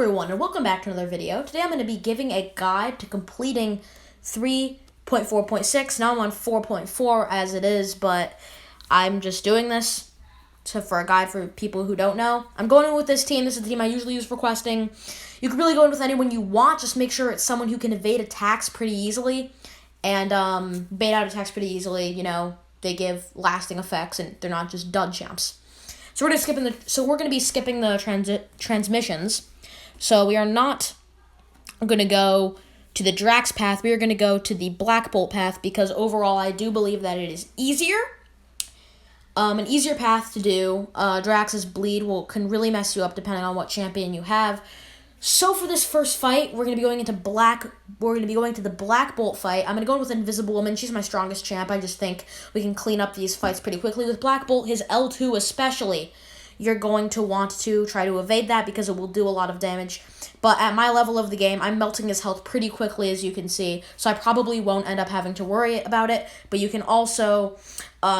everyone, and welcome back to another video. Today I'm going to be giving a guide to completing 3.4.6. Now I'm on 4.4 as it is, but I'm just doing this for a guide for people who don't know. I'm going in with this team. This is the team I usually use for questing. You can really go in with anyone you want. Just make sure it's someone who can evade attacks pretty easily and bait out attacks pretty easily. You know, they give lasting effects and they're not just dud champs. So we're going to be skipping the transmissions. So we are not going to go to the Drax path. We are going to go to the Black Bolt path because overall I do believe that it is easier. An easier path to do. Drax's bleed can really mess you up depending on what champion you have. So for this first fight, we're going to be going to the Black Bolt fight. I'm going to go in with Invisible Woman. She's my strongest champ. I just think we can clean up these fights pretty quickly. With Black Bolt, his L2 especially, you're going to want to try to evade that because it will do a lot of damage. But at my level of the game, I'm melting his health pretty quickly, as you can see. So I probably won't end up having to worry about it. But you can also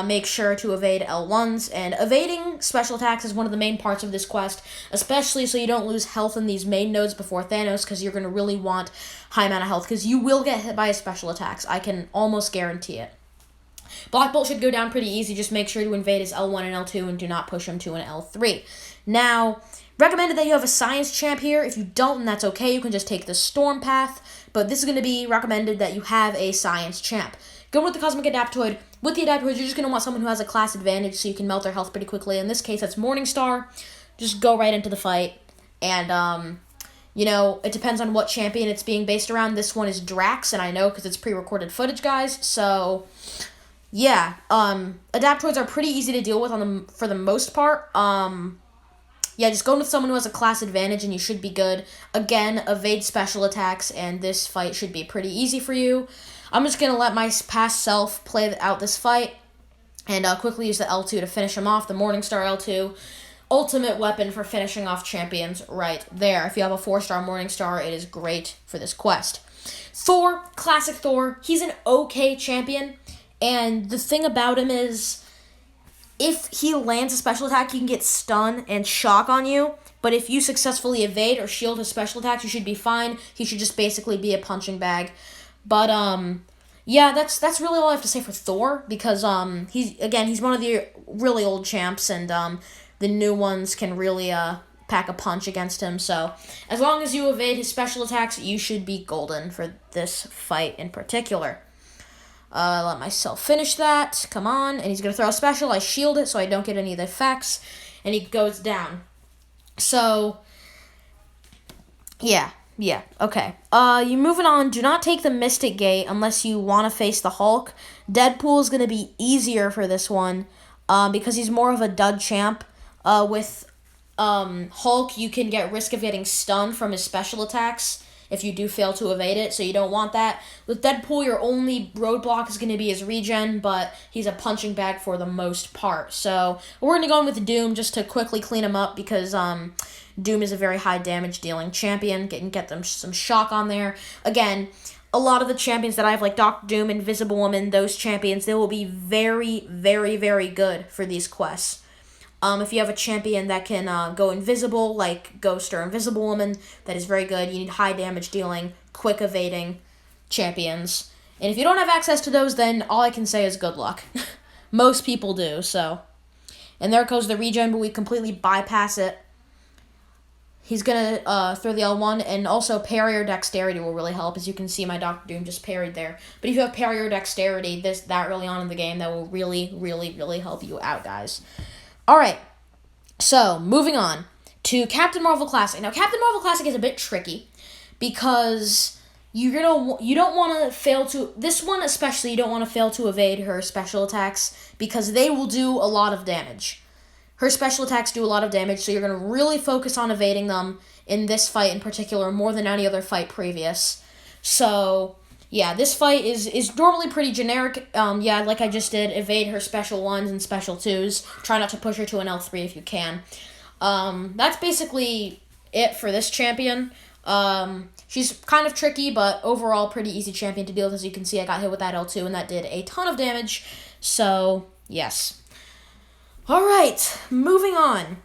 make sure to evade L1s. And evading special attacks is one of the main parts of this quest, especially so you don't lose health in these main nodes before Thanos, because you're going to really want high amount of health, because you will get hit by his special attacks. I can almost guarantee it. Black Bolt should go down pretty easy. Just make sure to invade his L1 and L2 and do not push him to an L3. Now, recommended that you have a Science champ here. If you don't, then that's okay. You can just take the Storm path. But this is going to be recommended that you have a Science champ. Go with the Cosmic Adaptoid. With the Adaptoid, you're just going to want someone who has a class advantage so you can melt their health pretty quickly. In this case, that's Morningstar. Just go right into the fight. And, you know, it depends on what champion it's being based around. This one is Drax, and I know because it's pre-recorded footage, guys. So yeah, Adaptoids are pretty easy to deal with for the most part. Yeah, just go with someone who has a class advantage and you should be good. Again, evade special attacks, and this fight should be pretty easy for you. I'm just going to let my past self play out this fight and quickly use the L2 to finish him off, the Morningstar L2. Ultimate weapon for finishing off champions right there. If you have a 4-star Morningstar, it is great for this quest. Thor, classic Thor, he's an okay champion. And the thing about him is, if he lands a special attack, he can get stun and shock on you. But if you successfully evade or shield his special attacks, you should be fine. He should just basically be a punching bag. But yeah, that's really all I have to say for Thor, because he's one of the really old champs, and the new ones can really pack a punch against him. So as long as you evade his special attacks, you should be golden for this fight in particular. Let myself finish that. Come on. And he's going to throw a special. I shield it so I don't get any of the effects. And he goes down. So, yeah, okay. You moving on. Do not take the Mystic Gate unless you want to face the Hulk. Deadpool is going to be easier for this one because he's more of a dud champ. With Hulk, you can get risk of getting stunned from his special attacks if you do fail to evade it, so you don't want that. With Deadpool, your only roadblock is going to be his regen, but he's a punching bag for the most part. So we're going to go in with Doom just to quickly clean him up, because Doom is a very high damage dealing champion. Get them some shock on there. Again, a lot of the champions that I have, like Dr. Doom, Invisible Woman, those champions, they will be very, very, very good for these quests. If you have a champion that can go invisible, like Ghost or Invisible Woman, that is very good. You need high damage dealing, quick evading champions. And if you don't have access to those, then all I can say is good luck. Most people do, so. And there goes the regen, but we completely bypass it. He's going to throw the L1, and also parry or dexterity will really help. As you can see, my Dr. Doom just parried there. But if you have parry or dexterity that early on in the game, that will really, really, really help you out, guys. Alright, so moving on to Captain Marvel Classic. Now, Captain Marvel Classic is a bit tricky because you don't want to fail to, this one especially, you don't want to fail to evade her special attacks because they will do a lot of damage. Her special attacks do a lot of damage, so you're going to really focus on evading them in this fight in particular more than any other fight previous. So yeah, this fight is normally pretty generic. Yeah, like I just did, evade her special 1s and special 2s. Try not to push her to an L3 if you can. That's basically it for this champion. She's kind of tricky, but overall pretty easy champion to deal with. As you can see, I got hit with that L2, and that did a ton of damage. So, yes. Alright, moving on.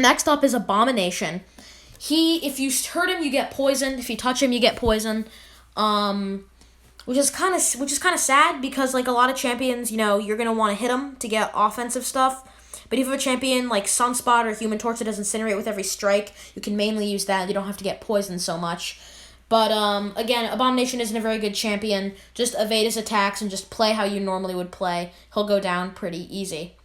Next up is Abomination. If you hurt him, you get poisoned. If you touch him, you get poisoned. Which is kind of sad because like a lot of champions, you're gonna want to hit them to get offensive stuff. But if you have a champion like Sunspot or Human Torch that does Incinerate with every strike, you can mainly use that. You don't have to get poisoned so much. But again, Abomination isn't a very good champion. Just evade his attacks and just play how you normally would play. He'll go down pretty easy.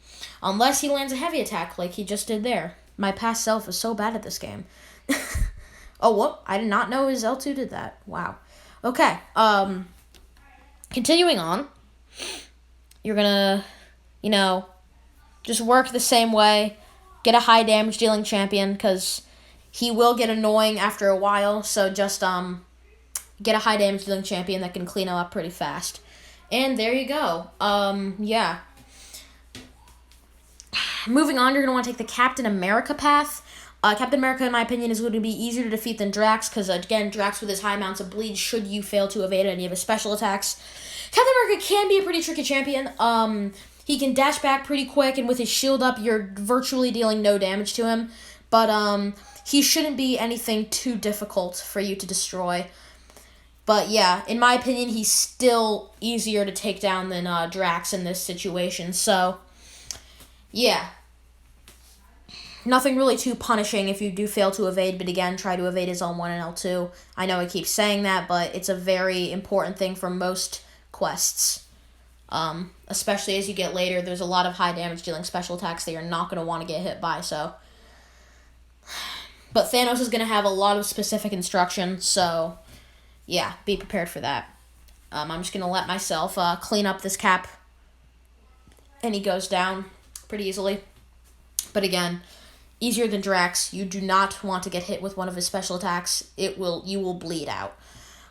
Unless he lands a heavy attack like he just did there. My past self is so bad at this game. Oh, whoop. I did not know his L2 did that. Wow. Okay. Continuing on. You're gonna, just work the same way. Get a high damage dealing champion, because he will get annoying after a while. So just get a high damage dealing champion that can clean him up pretty fast. And there you go. Yeah. Moving on, you're going to want to take the Captain America path. Captain America, in my opinion, is going to be easier to defeat than Drax, because, again, Drax with his high amounts of bleed, should you fail to evade any of his special attacks. Captain America can be a pretty tricky champion. He can dash back pretty quick, and with his shield up, you're virtually dealing no damage to him. But he shouldn't be anything too difficult for you to destroy. But yeah, in my opinion, he's still easier to take down than Drax in this situation. So, yeah. Nothing really too punishing if you do fail to evade, but again, try to evade his L1 and L2. I know I keep saying that, but it's a very important thing for most quests. Especially as you get later, there's a lot of high damage dealing special attacks that you're not going to want to get hit by, so. But Thanos is going to have a lot of specific instructions, so yeah, be prepared for that. I'm just going to let myself clean up this cap, and he goes down pretty easily. But again, easier than Drax. You do not want to get hit with one of his special attacks. You will bleed out.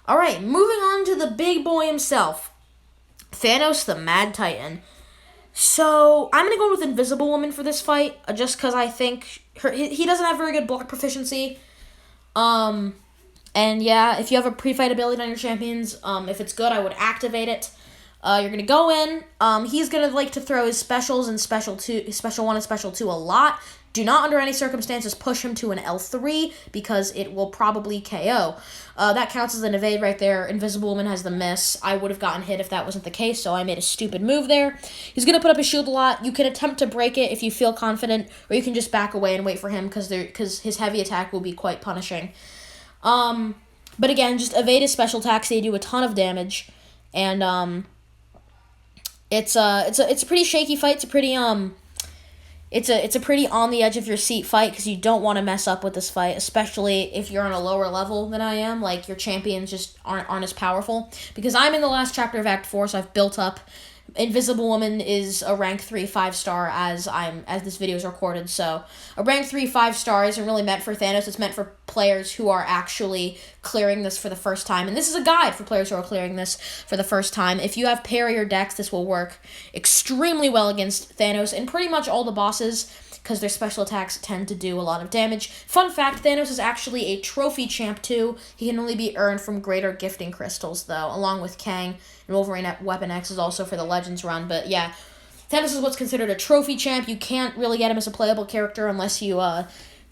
All right, moving on to the big boy himself, Thanos the Mad Titan. So I'm gonna go with Invisible Woman for this fight, just because I think he doesn't have very good block proficiency. And yeah, if you have a pre-fight ability on your champions, if it's good, I would activate it. You're going to go in. He's going to like to throw his specials and Special 1 and Special 2 a lot. Do not, under any circumstances, push him to an L3, because it will probably KO. That counts as an evade right there. Invisible Woman has the miss. I would have gotten hit if that wasn't the case, so I made a stupid move there. He's going to put up his shield a lot. You can attempt to break it if you feel confident, or you can just back away and wait for him, because his heavy attack will be quite punishing. But again, just evade his special attacks. They do a ton of damage, and it's a pretty shaky fight. It's a pretty on the edge of your seat fight, because you don't want to mess up with this fight, especially if you're on a lower level than I am. Like, your champions just aren't as powerful. Because I'm in the last chapter of Act 4, so I've built up. Invisible Woman is a rank 3 5-star as this video is recorded. So a rank 3 5-star isn't really meant for Thanos. It's meant for players who are actually clearing this for the first time. And this is a guide for players who are clearing this for the first time. If you have parry or dex, this will work extremely well against Thanos and pretty much all the bosses, because their special attacks tend to do a lot of damage. Fun fact, Thanos is actually a trophy champ too. He can only be earned from greater gifting crystals though, along with Kang, and Wolverine Weapon X is also for the Legends run. But yeah, Thanos is what's considered a trophy champ. You can't really get him as a playable character unless you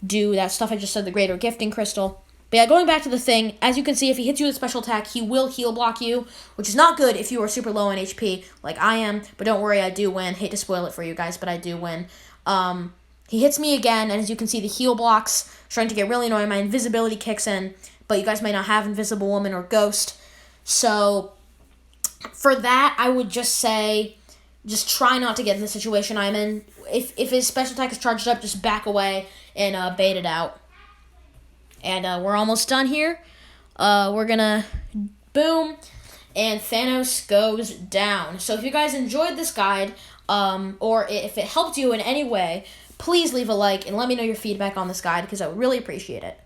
do that stuff I just said, the greater gifting crystal. But yeah, going back to the thing, as you can see, if he hits you with a special attack, he will heal block you, which is not good if you are super low on HP like I am. But don't worry, I do win. Hate to spoil it for you guys, but I do win. He hits me again, and as you can see, the heal blocks starting to get really annoying. My invisibility kicks in, but you guys might not have Invisible Woman or Ghost. So for that, I would just say, just try not to get in the situation I'm in. If his special attack is charged up, just back away and bait it out. And we're almost done here. We're gonna boom, and Thanos goes down. So if you guys enjoyed this guide, or if it helped you in any way, please leave a like and let me know your feedback on this guide, because I would really appreciate it.